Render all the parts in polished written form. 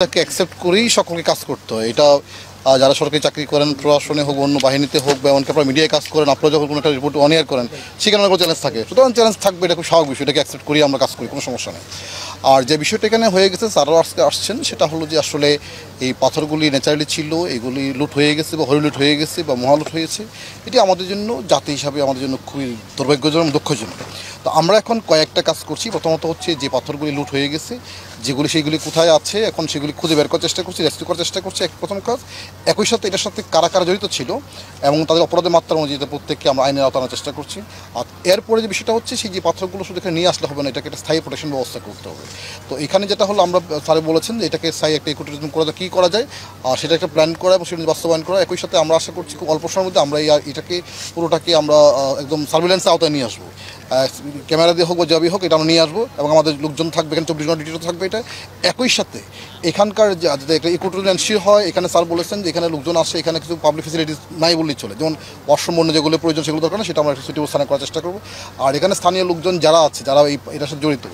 তাকে অ্যাকসেপ্ট করেই সকলকে কাজ করতে হয়। এটা যারা সরকারি চাকরি করেন, প্রশাসনে হোক, অন্য বাহিনীতে হোক, বা এমনকি আপনারা মিডিয়ায় কাজ করেন, আপনারা যখন কোনো একটা রিপোর্ট অন এয়ার করেন, সেখানে কোনো চ্যালেঞ্জ থাকে। সুতরাং চ্যালেঞ্জ থাকবে, এটা খুব স্বাভাবিক বিষয়, এটাকে অ্যাকসেপ্ট করেই আমরা কাজ করি, কোনো সমস্যা নেই। আর যে বিষয়টা এখানে হয়ে গেছে, স্যারও আজকে আসছেন, সেটা হলো যে আসলে এই পাথরগুলি ন্যাচারালি ছিল, এগুলি লুট হয়ে গেছে বা হরিলুট হয়ে গেছে বা মহালুট হয়েছে। এটি আমাদের জন্য জাতি হিসাবে আমাদের জন্য খুবই দুর্ভাগ্যজনক, দুঃখজনক। তো আমরা এখন কয়েকটা কাজ করছি। প্রথমত হচ্ছে যে পাথরগুলি লুট হয়ে গেছে, সেগুলি কোথায় আছে এখন সেগুলি খুঁজে বের করার চেষ্টা করছি, রেস্কিউ করার চেষ্টা করছি, প্রথম কাজ। একই সাথে এটার সাথে কারা কারা জড়িত ছিল এবং তাদের অপরাধের মাত্রা অনুযায়ী প্রত্যেককে আমরা আইনের আওতায় আনার চেষ্টা করছি। আর এরপরে যে বিষয়টা হচ্ছে, সেই যে পাথরগুলো শুধু এখানে নিয়ে আসলে হবে না, এটাকে একটা স্থায়ী প্রোটেকশন ব্যবস্থা করতে হবে। তো এখানে যেটা হলো, আমরা স্যারে বলেছেন যে এটাকে স্থায়ী একটা ইকোটুরিজম করা যায়, কী করা যায়, আর সেটা একটা প্ল্যান করা এবং সেটা বাস্তবায়ন করা। একই সাথে আমরা আশা করছি খুব অল্প সময়ের মধ্যে আমরা এটাকে পুরোটাকে আমরা একদম সার্ভিলেন্সের আওতায় নিয়ে আসবো। ক্যামেরা দিয়ে হোক বা যাবি হোক, এটা আমরা নিয়ে আসবো এবং আমাদের লোকজন থাকবে এখানে, 24 ঘন্টা ডিউটি থাকবে এটা। একই সাথে এখানকার যাতে একটা ইকোটুরিজম এনশিওর হয়, এখানে স্যার বলেছেন যে এখানে লোকজন আসে, এখানে কিছু পাবলিক ফেসিলিটিস নাই বললেই চলে, যেমন ওয়াশরুম অন্য যেগুলো প্রয়োজন সেগুলো দরকার না, সেটা আমরা সিটি স্থানে করার চেষ্টা করবো। আর এখানে স্থানীয় লোকজন যারা আছে, যারা এটার সাথে জড়িত,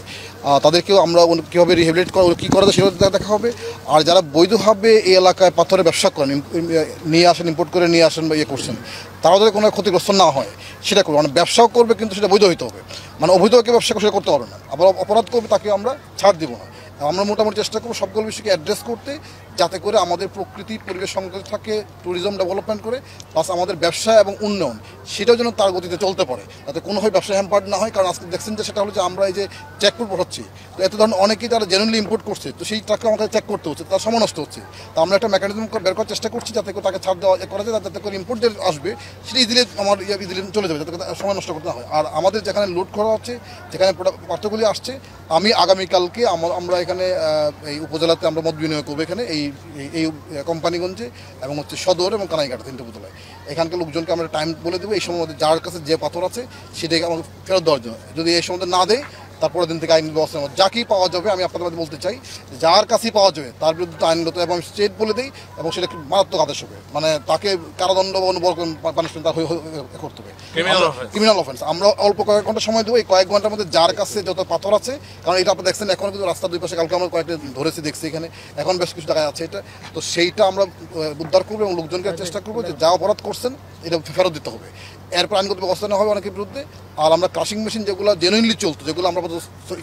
তাদেরকেও আমরা কীভাবে রিহেবিলিট করা, কী করা যায় সেটা দেখা হবে। আর যারা বৈধভাবে এই এলাকায় পাথরের ব্যবসা করেন, নিয়ে আসেন, ইম্পোর্ট করে নিয়ে আসেন বা করছেন, তারাও যাতে কোনো ক্ষতিগ্রস্ত না হয় সেটা করবে। মানে ব্যবসাও করবে কিন্তু সেটা বৈধ হইতে হবে, মানে অবৈধকে ব্যবসা সেটা করতে পারবে না। আবার অপরাধ করবে তাকে আমরা ছাড় দিব না। আমরা মোটামুটি চেষ্টা করবো সবগুলো বিষয়কে অ্যাড্রেস করতে, যাতে করে আমাদের প্রকৃতি পরিবেশ সংরক্ষিত থাকে, ট্যুরিজম ডেভেলপমেন্ট করে, প্লাস আমাদের ব্যবসা এবং উন্নয়ন সেটাও যেন তার গতিতে চলতে পারে, যাতে কোনোভাবে ব্যবসা হ্যাম্পার্ড না হয়। কারণ আজকে দেখছেন যে সেটা হলো যে আমরা এই যে চেকপোর্ট পাঠাচ্ছি, তো এত ধরনের অনেকেই তারা জেনুইনলি ইম্পোর্ট করছে, তো সেই টাকা আমাদের চেক করতে হচ্ছে, তার সময় নষ্ট হচ্ছে। তো আমরা একটা মেকানিজম বের করার চেষ্টা করছি, যাতে করে তাকে ছাড় দেওয়া করা যায়, যাতে করে ইম্পোর্ট যে আসবে সেটা ইজিলি ইজিলি চলে যাবে, যাতে সময় নষ্ট করতে না হয়। আর আমাদের যেখানে লোড করা হচ্ছে, যেখানে পাত্রগুলি আসছে, আমি আগামীকালকে আমরা এখানে এই উপজেলাতে আমরা মত বিনিয়োগ করবো, এখানে এই কোম্পানিগঞ্জে এবং হচ্ছে সদর এবং কানাইঘাট 3টে উপজেলায়। এখানকার লোকজনকে আমরা টাইম বলে দেবো, এই সময়ের মধ্যে যার কাছে যে পাথর আছে সেটাকে আমাকে ফেরত দেওয়ার জন্য। যদি এই সময় না দেয়, তারপরের দিন থেকে আইন ব্যবস্থা নেওয়া, যাকেই পাওয়া যাবে, আমি আপনাদের মধ্যে বলতে চাই, যার কাছেই পাওয়া যাবে তার বিরুদ্ধে আইনগত এবং স্টেট বলে দিই, এবং সেটা একটু মারাত্মক আদেশ হবে, মানে তাকে কারাদণ্ড বা অনুভব পানিশমেন্ট তার করতে হবে, ক্রিমিনাল অফেন্স। আমরা অল্প কয়েক ঘন্টা সময় দেবো, এই কয়েক ঘন্টার মধ্যে যার কাছে যত পাথর আছে, কারণ এটা আপনি দেখছেন এখন কিন্তু রাস্তার দুই পাশে, কালকে আমরা কয়েকটা ধরেছি, দেখছি এখানে এখন বেশ কিছু জায়গায় আছে এটা। তো সেইটা আমরা উদ্ধার করবো এবং লোকজনকে চেষ্টা করবো যে যা অপরাধ করছেন এটা ফেরত দিতে হবে। এরপর আইনগত ব্যবস্থা নেওয়া হবে অনেকের বিরুদ্ধে। আর আমরা ক্রাশিং মেশিন যেগুলো জেনুইনলি চলতো, যেগুলো আমরা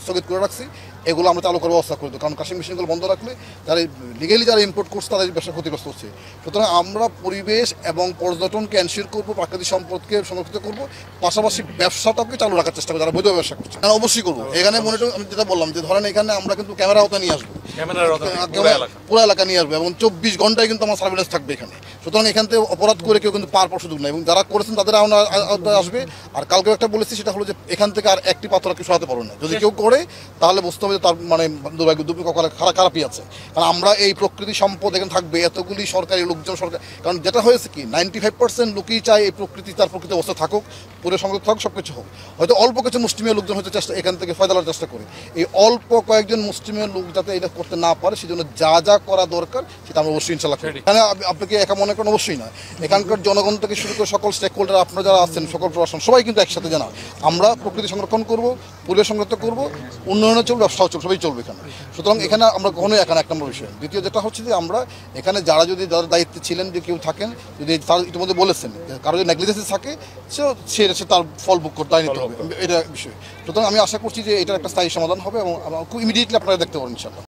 স্থগিত করে রাখছি, এগুলো আমরা চালু করার ব্যবস্থা করবো। কারণ ক্রাশিং মেশিনগুলো বন্ধ রাখলে যারা লিগেলি যারা ইম্পোর্ট করছে তাদের ব্যবসা ক্ষতিগ্রস্ত হচ্ছে। সুতরাং আমরা পরিবেশ এবং পর্যটনকে এনশিওর করবো, প্রাকৃতিক সম্পদকে সংরক্ষিত করবো, পাশাপাশি ব্যবসাটাকে চালু রাখার চেষ্টা করবো যারা বৈধ ব্যবসা করছে। হ্যাঁ, অবশ্যই করবো। এখানে মনিটর, আমি যেটা বললাম যে ধরেন এখানে আমরা কিন্তু ক্যামেরা আওতায় নিয়ে আসবো, পুরো এলাকা নিয়ে আসবো, এবং 24 ঘন্টায় কিন্তু আমার সার্ভিলেন্স থাকবে এখানে। সুতরাং এখান থেকে অপরাধ করে কেউ কিন্তু পার সুযোগ নেই, এবং যারা করেছেন তাদের আওতায় আসবে। আর কালকে একটা বলেছি, সেটা হলো যে এখান থেকে আর একটি পাথর কেউ সরাতে পারবে না। যদি কেউ করে তাহলে বুঝতে হবে যে তার মানে খারাপই আছে। কারণ আমরা এই প্রকৃতি সম্পদ এখানে থাকবে, এতগুলি সরকারি লোকজন, সরকার, কারণ যেটা হয়েছে কি 95% লোকই চায় এই প্রকৃতি তার প্রকৃতি অবস্থা থাকুক, পুরো সংরক্ষিত থাকুক, সব কিছু হোক। হয়তো অল্প কিছু মুসলিমীয় লোকজন হয়তো এখান থেকে ফয়দা লওয়ার চেষ্টা করে, এই অল্প কয়েকজন মুসলিমীয় লোক যাতে এটা করতে না পারে, সেজন্য যা যা করা দরকার সেটা আমরা অবশ্যই ইনশাল্লাহ করি। এখানে আপনাকে একা মনে করেন অবশ্যই না, এখানকার জনগণ থেকে শুরু করে সকল স্টেক হোল্ডার, আপনারা যারা আছেন, সকল প্রশাসন, সবাই কিন্তু একসাথে জানা আমরা প্রকৃতি সংরক্ষণ করবো, পরিবেশ সংরক্ষণ করবো, উন্নয়নে চলবে, ব্যবসাও চলবে, সবই চলবে এখানে। সুতরাং এখানে আমরা কখনোই এখানে এক নম্বর বিষয়। দ্বিতীয় যেটা হচ্ছে যে আমরা এখানে যারা যদি যারা দায়িত্বে ছিলেন, যে কেউ থাকেন, যদি তার ইতিমধ্যে বলেছেন কারো যদি নেগলিজেন্স থাকে, সে তার ফল ভোগ করতে নিতে হবে, এটা বিষয়। সুতরাং আমি আশা করছি যে এটার একটা স্থায়ী সমাধান হবে এবং খুব ইমিডিয়েটলি আপনারা দেখতে পারেন ইনশাল্লাহ।